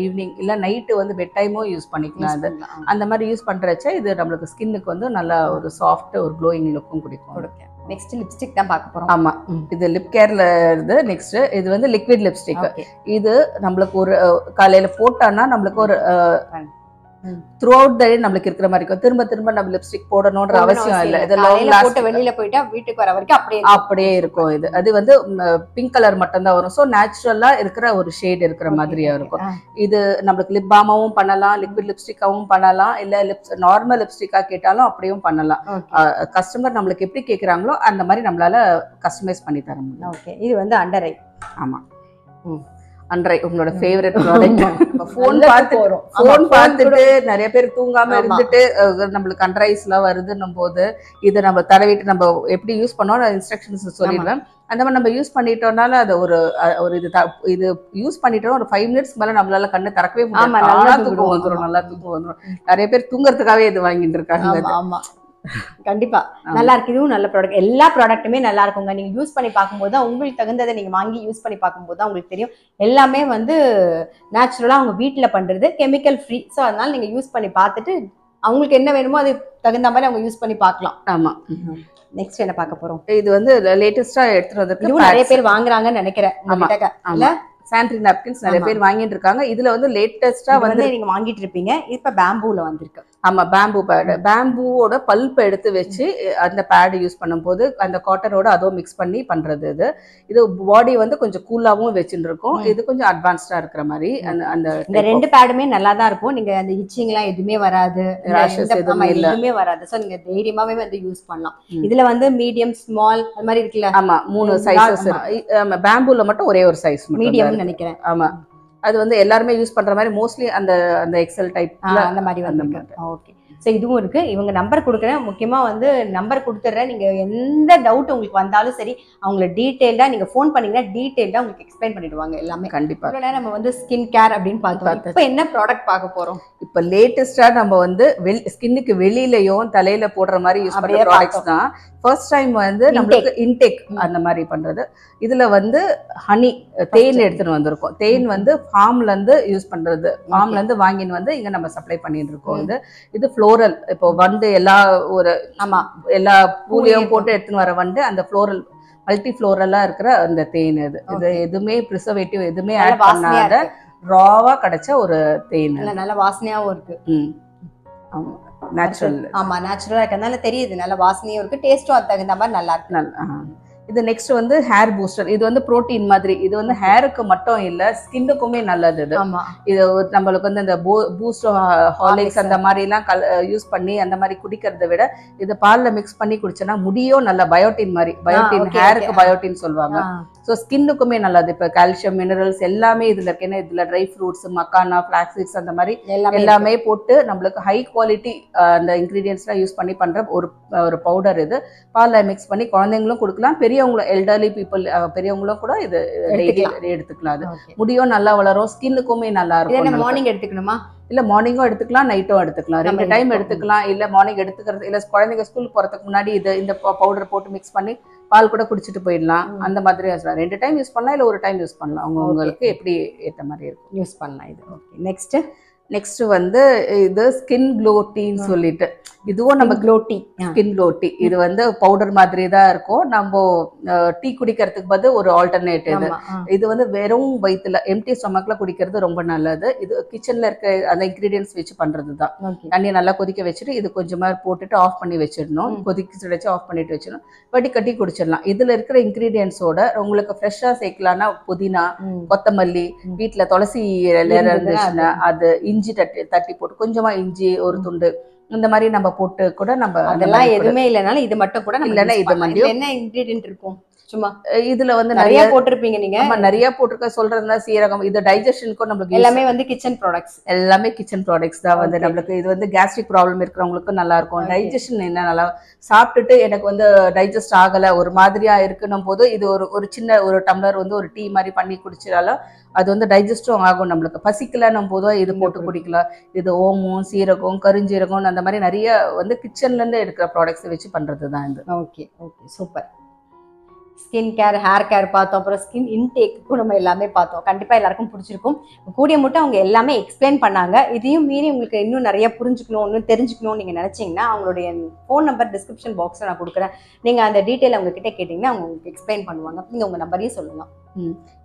ஈவினிங் இல்ல நைட்டு வந்து பெட் டைமும் யூஸ் பண்ணிக்கலாம். அது அந்த மாதிரி யூஸ் பண்றச்ச இது நம்மளுக்கு ஸ்கின்னுக்கு வந்து நல்லா ஒரு சாஃப்ட் ஒரு க்ளோயிங் லுக்கும் கொடுக்கும். நெக்ஸ்ட் லிப்ஸ்டிக் தான் பார்க்க போறோம். ஆமா இது லிப் கேர்ல இருந்து. நெக்ஸ்ட் இது வந்து லிக்விட் லிப்ஸ்டிக். இது நம்மளுக்கு ஒரு காலையில போட்டான்னா நம்மளுக்கு ஒரு த்ரூ அவுட் த டே நம்மளுக்கு இருக்கிற மாதிரி இருக்கும். திரும்ப திரும்ப நம்ம லிப்ஸ்டிக் போடணும்ன்ற அவசியம் இல்லை. இதெல்லாம் போட்டு வெளியில போயிட்டா வீட்டுக்கு வர வரைக்கும் அப்படியே இருக்கும். அது வந்து பிங்க் கலர் மட்டும் தான் வரும். ஸோ நேச்சுரலா இருக்கிற ஒரு ஷேட் இருக்கிற மாதிரியா இருக்கும். இது நம்மளுக்கு லிப் பாமாவும் பண்ணலாம், லிக்விட் லிப்ஸ்டிக்காவும் பண்ணலாம், இல்ல நார்மல் லிப்ஸ்டிக்கா கேட்டாலும் அப்படியும் பண்ணலாம். கஸ்டமர் நம்மளுக்கு எப்படி கேட்கறாங்களோ அந்த மாதிரி நம்மளால கஸ்டமைஸ் பண்ணி தர முடியும். ஓகே, இது வந்து அண்டர் ஐ. ஆமா, அண்டர் ஐ உங்களோட ஃபேவரட் ப்ராடக்ட். ஃபோன் பார்த்துட்டு நிறைய பேர் தூங்காம இருந்துட்டு நம்மளுக்கு அண்டர் ஐஸ்லாம் வருதுன்னும் போது இதை நம்ம தடவிட்டு நம்ம எப்படி யூஸ் பண்ணோம் இன்ஸ்ட்ரக்ஷன்ஸ் சொல்லிடுவேன். அந்த மாதிரி நம்ம யூஸ் பண்ணிட்டோம்னால அது ஒரு இது யூஸ் பண்ணிட்டோம் ஒரு 5 மினிட்ஸ் மேல நம்மளால கண்ணு திறக்கவே முடியாது. நல்லா தூக்கம் வந்துடும். நிறைய பேர் தூங்குறதுக்காகவே இது வாங்கிட்டு இருக்காங்க. ஆமா கண்டிப்பா நல்லா இருக்கு. இதுவும் நல்ல ப்ராடக்ட். எல்லா ப்ராடக்ட்டுமே நல்லா இருக்குங்க. நீங்க யூஸ் பண்ணி பார்க்கும்போது தான் உங்களுக்கு தகுந்ததை நீங்க வாங்கி யூஸ் பண்ணி பார்க்கும்போது தான் உங்களுக்கு தெரியும். எல்லாமே வந்து நேச்சுரலா அவங்க வீட்டுல பண்றது, கெமிக்கல் ஃப்ரீ. ஸோ அதனால நீங்க யூஸ் பண்ணி பார்த்துட்டு அவங்களுக்கு என்ன வேணுமோ அது தகுந்த மாதிரி அவங்க யூஸ் பண்ணி பார்க்கலாம். ஆமா, நெக்ஸ்ட் என்ன பார்க்க போறோம்? இது வந்து லேட்டஸ்டா எடுத்துட்டு வந்திருக்கு. நிறைய பேர் வாங்குறாங்கன்னு நினைக்கிறேன். சானிட்டரி நாப்கின்ஸ் நிறைய பேர் வாங்கிட்டு இருக்காங்க. இதுல வந்து லேட்டஸ்டா வந்து நீங்க வாங்கிட்டு இருப்பீங்க. இப்ப பேம்பூல வந்திருக்கு. ஆமா, பேம்பூ பேட். பேம்பூவோட பல்ப் எடுத்து வச்சு அந்த பேட் யூஸ் பண்ணும்போது அந்த காட்டனோட அதுவும் மிக்ஸ் பண்ணி பண்றது. இது பாடி வந்து கொஞ்சம் கூலாவும் வச்சுட்டு இருக்கும். இது கொஞ்சம் அட்வான்ஸ்டா இருக்கிற மாதிரி. அந்த ரெண்டு பேடுமே நல்லா தான் இருக்கும். நீங்க அந்த இச்சிங் எல்லாம் எதுவுமே வராது, எதுவுமே வராது. சோ நீங்க தைரியமாவே வந்து யூஸ் பண்ணலாம். இதுல வந்து மீடியம், ஸ்மால் அது மாதிரி இருக்குல்ல. ஆமா, 3 சைஸஸ். பேம்பூல மட்டும் ஒரே ஒரு சைஸ் மீடியம் நினைக்கிறேன். ஆமா, அது வந்து எல்லாருமே யூஸ் பண்ற மாதிரி மோஸ்ட்லி அந்த எக்ஸல் டைப் அந்த மாதிரி வந்து. ஓகே, ஸோ இதுவும் இருக்கு. இவங்க நம்பர் கொடுக்குறேன். முக்கியமா வந்து நம்பர் கொடுத்துட்றேன். நீங்க எந்த டவுட் உங்களுக்கு வந்தாலும் சரி அவங்களை டீட்டெயில்டா நீங்க ஃபோன் பண்ணீங்கன்னா டீட்டெயில்டா உங்களுக்கு எக்ஸ்பிளைன் பண்ணிடுவாங்க எல்லாமே. கண்டிப்பா. நம்ம வந்து ஸ்கின் கேர் அப்படின்னு பார்த்தோம். இப்போ என்ன ப்ராடக்ட் பார்க்க போறோம்? இப்போ லேட்டஸ்டா நம்ம வந்து ஸ்கின்னுக்கு வெளியிலயும் தலையில போடுற மாதிரி யூஸ் பண்ற ப்ராடக்ட்ஸ் தான். ஃபர்ஸ்ட் டைம் வந்து நம்மளுக்கு இன்டேக் அந்த மாதிரி பண்றது. இதுல வந்து ஹனி, தேன் எடுத்துட்டு வந்திருக்கோம். தேன் வந்து ஃபார்ம்ல இருந்து யூஸ் பண்றது. ஃபார்ம்ல இருந்து வாங்கின்னு வந்து இங்க நம்ம சப்ளை பண்ணிட்டு இருக்கோம். இது ஃப்ளோரல். இப்போ வந்து எல்லா பூலையும் போட்டு எடுத்துன்னு வர வந்து அந்த ஃப்ளோரல் மல்டி ஃப்ளோரலா இருக்கிற அந்த தேன். இது எதுவுமே ப்ரிசர்வேட்டிவ் எதுவுமே ஆட் பண்ணாத ராவா கிடைச்ச ஒரு தேன். நல்ல வாசனையாவும் இருக்கு. ஆமா, நேச்சுரல். ஆமா, நேச்சுரலா இருக்கறதுனால தெரியுது. நல்ல வாசனையும் இருக்கு, டேஸ்டும் அது தகுந்த மாதிரி நல்லா இருக்கு. இது நெக்ஸ்ட் வந்து ஹேர் பூஸ்டர். இது வந்து புரோட்டீன் மாதிரி. இது வந்து ஹேருக்கு மட்டும் இல்ல, ஸ்கின்னுக்குமே நல்லது. இது நம்மளுக்கு வந்து இந்த பூஸ்ட், ஹார்லிக்ஸ் அந்த மாதிரி எல்லாம் யூஸ் பண்ணி அந்த மாதிரி குடிக்கிறத விட இது பால்ல மிக்ஸ் பண்ணி குடிச்சோன்னா முடியும் நல்ல பயோட்டின் மாதிரி. பயோட்டின், ஹேருக்கு பயோட்டின் சொல்லுவாங்க. ஸோ ஸ்கின்னுக்குமே நல்லது. இப்போ கால்சியம், மினரல்ஸ் எல்லாமே இதுல இருக்கு. ஏன்னா இதுல dry fruits, makhana, flax seeds அந்த மாதிரி எல்லாமே போட்டு நம்மளுக்கு ஹை குவாலிட்டி அந்த இன்கிரீடியன்ஸ்லாம் யூஸ் பண்ணி பண்ற ஒரு பவுடர். இது பால்ல மிக்ஸ் பண்ணி குழந்தைங்களும் கொடுக்கலாம், பெரியவங்களும், எல்டர்லி பீப்புள் பெரியவங்களும் கூட இது டெய்லி எடுத்துக்கலாம். அது முடியும் நல்லா வளரும், ஸ்கின்னுக்குமே நல்லா இருக்கும். மார்னிங் எடுத்துக்கணுமா? இல்ல மார்னிங்கும் எடுத்துக்கலாம், நைட்டும் எடுத்துக்கலாம். 2 டைம் எடுத்துக்கலாம். இல்ல மார்னிங் எடுத்துக்கிறது இல்ல குழந்தைங்க ஸ்கூல் போறதுக்கு முன்னாடி இந்த பவுடர் போட்டு மிக்ஸ் பண்ணி பால் கூட குடிச்சிட்டு போயிடலாம். அந்த மாதிரி 2 டைம் யூஸ் பண்ணலாம், இல்ல ஒரு டைம் யூஸ் பண்ணலாம். உங்களுக்கு எப்படி ஏற்ற மாதிரி இருக்கும் யூஸ் பண்ணலாம். இது ஓகே. நெக்ஸ்ட் வந்து இது ஸ்கின் க்ளோ டீன்னு சொல்லிட்டு, இதுவும் நம்ம glow tea, skin glow tea. இது வந்து பவுடர் மாதிரி தான் இருக்கும். நம்ம டீ குடிக்கிறதுக்கு பதில் ஒரு ஆல்டர்னேட்டிவ். இது வந்து வெறும் வயிற்றுல எம்டி ஸ்டொமக்ல குடிக்கிறது ரொம்ப நல்லது. இது கிச்சன்ல இருக்க அந்த இன்கிரீடியன்ஸ் வச்சு பண்றது தான். தண்ணியை நல்லா கொதிக்க வச்சுட்டு இது கொஞ்சமா போட்டுட்டு ஆஃப் பண்ணி வச்சிடணும். கொதிக்க வச்சு ஆஃப் பண்ணிட்டு வச்சிடணும். வடிகட்டி குடிச்சிடலாம். இதுல இருக்கிற இன்கிரீடியன்ஸோட உங்களுக்கு ஃப்ரெஷ்ஷா சேர்க்கலாம்னா புதினா, கொத்தமல்லி, வீட்டுல துளசி இலை இருந்துச்சுன்னா அது, இஞ்சி தட்டி போட்டு கொஞ்சமா இஞ்சி ஒரு துண்டு இந்த மாதிரி நம்ம போட்டு கூட நம்ம, அதெல்லாம் எதுவுமே இல்லைனாலும் இது மட்டும் கூட இல்லைன்னா இது மட்டும் என்ன இன்கிரீடியன்ட் இருக்கும்? சும்மா இதுல வந்து நிறைய போட்டிருப்பீங்க நீங்க. ஆமா நிறைய போட்டிருக்க சொல்றதுனா சீரகம் இது டைஜஷனுக்கும் நம்மளுக்கு எல்லாமே வந்து கிச்சன் ப்ராடக்ட்ஸ். எல்லாமே கிச்சன் ப்ராடக்ட்ஸ் தான் வந்து நம்மளுக்கு இது வந்து கேஸ்ட்ரிக் ப்ராப்ளம் இருக்கிறவங்களுக்கு நல்லா இருக்கும். டைஜஷன் என்ன நல்லா சாப்பிட்டுட்டு எனக்கு வந்து டைஜஸ்ட் ஆகல ஒரு மாதிரியா இருக்குன்னும் போது இது ஒரு சின்ன ஒரு டம்ளர் வந்து ஒரு டீ மாதிரி பண்ணி குடிச்சாலும் அது வந்து டைஜஸ்டும் ஆகும். நம்மளுக்கு பசிக்கலன்னும் போதும் இது போட்டு குடிக்கலாம். இது ஓமம் சீரகம் கருஞ்சீரகம் அந்த மாதிரி நிறைய வந்து கிச்சன்ல இருந்து எடுக்கிற ப்ராடக்ட்ஸ் வச்சு பண்றது தான் இது. Okay okay super. Skin care hair care பார்த்தோம், அப்புறம் ஸ்கின் இன்டேக்கும் நம்ம எல்லாமே பார்த்தோம். கண்டிப்பாக எல்லாருக்கும் பிடிச்சிருக்கும். கூடிய மட்டும் அவங்க எல்லாமே எக்ஸ்பிளைன் பண்ணாங்க. இதையும் மீறி உங்களுக்கு இன்னும் நிறைய புரிஞ்சுக்கணும் இன்னும் தெரிஞ்சுக்கணும்னு நீங்கள் நினச்சிங்கன்னா அவங்களுடைய ஃபோன் நம்பர் டிஸ்கிரிப்ஷன் பாக்ஸில் நான் கொடுக்குறேன். நீங்கள் அந்த டீட்டெயில் அவங்ககிட்ட கேட்டிங்கன்னா அவங்க உங்களுக்கு எக்ஸ்பிளைன் பண்ணுவாங்க. நீங்கள் உங்கள் நம்பரையும் சொல்லுங்கள்.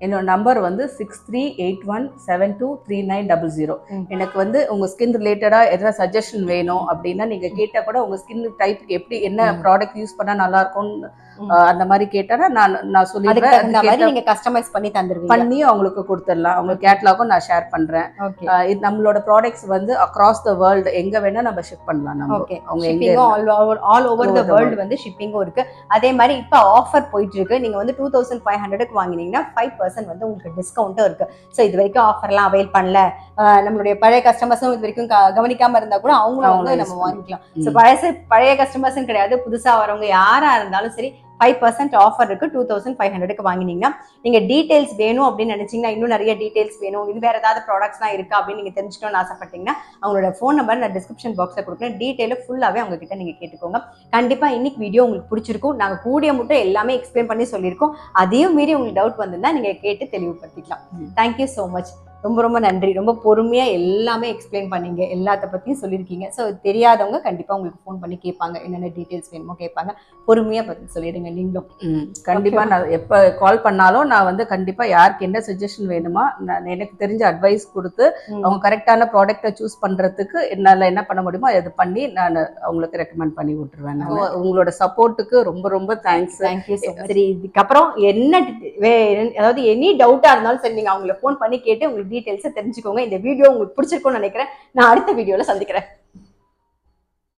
என்னோட நம்பர் வந்து 6381723900. எனக்கு வந்து உங்க ஸ்கின் ரிலேட்டடா எதாவது சஜஷன் வேணும் அப்படின்னா நீங்க கேட்டா கூட உங்க ஸ்கின் டைப்புக்கு எப்படி என்ன ப்ராடக்ட் யூஸ் பண்ணா நல்லா இருக்கும் அந்த மாதிரி கேட்டா நான் சொல்லிடுறேன். நீங்க கஸ்டமைஸ் பண்ணி தந்துருவீங்க. பண்ணி அவங்களுக்கு கொடுத்துடலாம். அவங்க கேட்டலாகும் நான் ஷேர் பண்றேன். இது நம்மளோட ப்ராடக்ட்ஸ் வந்து அக்ராஸ் த வேர்ல்டு எங்க வேணா நம்ம ஷிப் பண்ணலாம். நம்ம அவங்க எங்க ஆல் ஓவர் த வேர்ல்டு வந்து ஷிப்பிங்கும் இருக்கு. அதே மாதிரி இப்ப ஆஃபர் போயிட்டு இருக்கு. நீங்க வந்து 2500க்கு வாங்கினீங்கன்னா 5% வந்து உங்களுக்கு டிஸ்கவுண்ட்டும் இருக்கு. ஸோ இது வரைக்கும் ஆஃபர்லாம் அவைல் பண்ணல, நம்மளுடைய பழைய கஸ்டமர்ஸும் இது வரைக்கும் கவனிக்காம இருந்தா கூட அவங்களும் வந்து நம்ம வாங்கிக்கலாம். ஸோ பழைய கஸ்டமர்ஸும் கிடையாது, புதுசா வரவங்க யாரா இருந்தாலும் சரி 5% ஆஃபர் இருக்கு. 2500க்கு வாங்கினீங்கன்னா நீங்க டீடைல்ஸ் வேணும் அப்படின்னு நினைச்சீங்கன்னா இன்னும் நிறைய டீடைல்ஸ் வேணும், இது வேற ஏதாவது ப்ராடக்ட்ஸ்லாம் இருக்கா அப்படின்னு நீங்க தெரிஞ்சுக்கணும்னு ஆசைப்பட்டீங்கன்னா அவங்களோட ஃபோன் நம்பர் நான் டிஸ்கிரிப்ஷன் பாக்ஸ்ல கொடுக்குறேன். டீடைல ஃபுல்லாவே அவங்க கிட்ட நீங்க கேட்டுக்கோங்க. கண்டிப்பா இன்னைக்கு வீடியோ உங்களுக்கு பிடிச்சிருக்கும். நாங்க கூடிய மட்டும் எல்லாமே எக்ஸ்பிளைன் பண்ணி சொல்லியிருக்கோம். அதையும் மீறி உங்களுக்கு டவுட் வந்திருந்தா நீங்க கேட்டு தெளிவுபடுத்திக்கலாம். Thank you so much. ரொம்ப ரொம்ப நன்றி. ரொம்ப பொறுமையா எல்லாமே எக்ஸ்பிளைன் பண்ணீங்க, எல்லாத்த பத்தியும் சொல்லியிருக்கீங்க. ஸோ தெரியாதவங்க கண்டிப்பா உங்களுக்கு ஃபோன் பண்ணி கேட்பாங்க, என்னென்ன டீடைல்ஸ் வேணுமோ கேட்பாங்க. பொறுமையா பதில் சொல்லிடுங்க நீங்களும். கண்டிப்பா நான் எப்ப கால் பண்ணாலும் நான் வந்து கண்டிப்பா யாருக்கு என்ன சஜஷன் வேணுமா எனக்கு தெரிஞ்ச அட்வைஸ் கொடுத்து அவங்க கரெக்டான ப்ராடக்ட்டை சூஸ் பண்றதுக்கு என்னால என்ன பண்ண முடியுமோ அதை பண்ணி நான் அவங்களுக்கு ரெக்கமெண்ட் பண்ணி விட்டுருவேன். உங்களோட சப்போர்ட்டுக்கு ரொம்ப ரொம்ப தேங்க்ஸ். தேங்க்யூ. சரி, இதுக்கப்புறம் என்ன அதாவது எனி டவுட்டா இருந்தாலும் சரி நீங்க அவங்களை ஃபோன் பண்ணி கேட்டு உங்களுக்கு டீடைல்ஸை தெரிஞ்சுக்கோங்க. இந்த வீடியோ உங்களுக்கு பிடிச்சிருக்கும்னு நினைக்கிறேன். நான் அடுத்த வீடியோல சந்திக்கிறேன்.